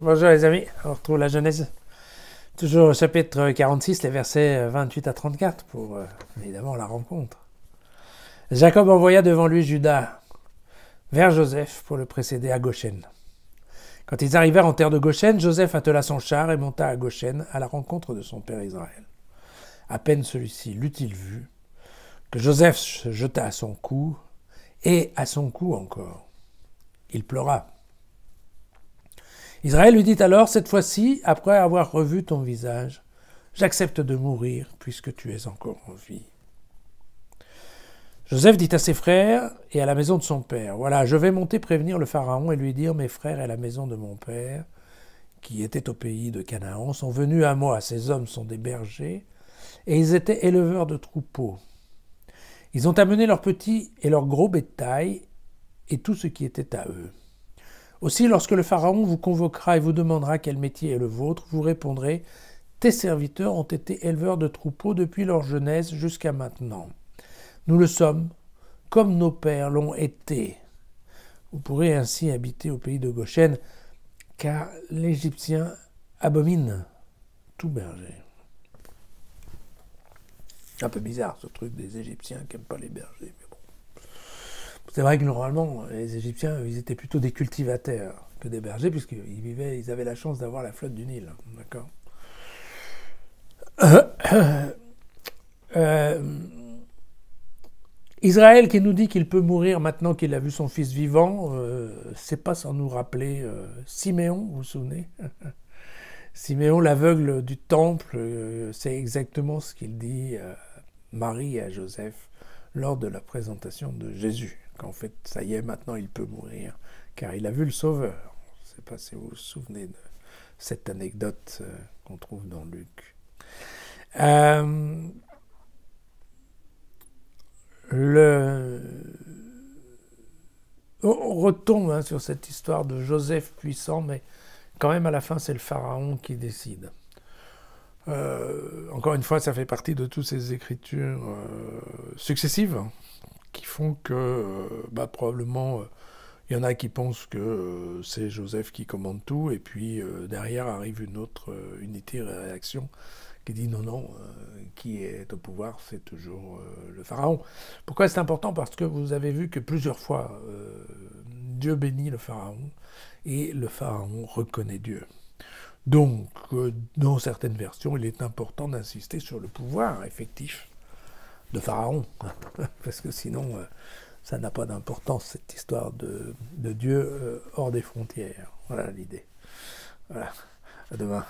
Bonjour les amis, on retrouve la Genèse, toujours au chapitre 46, les versets 28 à 34 pour évidemment la rencontre. Jacob envoya devant lui Judas vers Joseph pour le précéder à Goshen. Quand ils arrivèrent en terre de Goshen, Joseph attela son char et monta à Goshen à la rencontre de son père Israël. À peine celui-ci l'eut-il vu, que Joseph se jeta à son cou, et à son cou encore. Il pleura. Israël lui dit alors, cette fois-ci, après avoir revu ton visage, j'accepte de mourir puisque tu es encore en vie. Joseph dit à ses frères et à la maison de son père, voilà, je vais monter prévenir le Pharaon et lui dire, mes frères et la maison de mon père, qui étaient au pays de Canaan, sont venus à moi, ces hommes sont des bergers, et ils étaient éleveurs de troupeaux. Ils ont amené leurs petits et leurs gros bétail et tout ce qui était à eux. Aussi, lorsque le Pharaon vous convoquera et vous demandera quel métier est le vôtre, vous répondrez « Tes serviteurs ont été éleveurs de troupeaux depuis leur jeunesse jusqu'à maintenant. Nous le sommes, comme nos pères l'ont été. » Vous pourrez ainsi habiter au pays de Goshen, car l'Égyptien abomine tout berger. Un peu bizarre ce truc des Égyptiens qui n'aiment pas les bergers, mais bon. C'est vrai que normalement, les Égyptiens, ils étaient plutôt des cultivateurs que des bergers, ils avaient la chance d'avoir la flotte du Nil. D'accord. Israël qui nous dit qu'il peut mourir maintenant qu'il a vu son fils vivant, c'est pas sans nous rappeler Siméon, vous vous souvenez? Siméon, l'aveugle du temple, c'est exactement ce qu'il dit à Marie et à Joseph lors de la présentation de Jésus. Qu'en fait, ça y est, maintenant il peut mourir, car il a vu le Sauveur. Je ne sais pas si vous vous souvenez de cette anecdote qu'on trouve dans Luc. On retombe sur cette histoire de Joseph puissant, mais quand même à la fin c'est le Pharaon qui décide. Encore une fois, ça fait partie de toutes ces écritures successives qui font que probablement il y en a qui pensent que c'est Joseph qui commande tout, et puis derrière arrive une autre unité de réaction qui dit non, qui est au pouvoir, c'est toujours le Pharaon. Pourquoi c'est important? Parce que vous avez vu que plusieurs fois Dieu bénit le Pharaon et le Pharaon reconnaît Dieu. Donc, dans certaines versions, il est important d'insister sur le pouvoir effectif de Pharaon, parce que sinon, ça n'a pas d'importance, cette histoire de Dieu hors des frontières. Voilà l'idée. Voilà, à demain.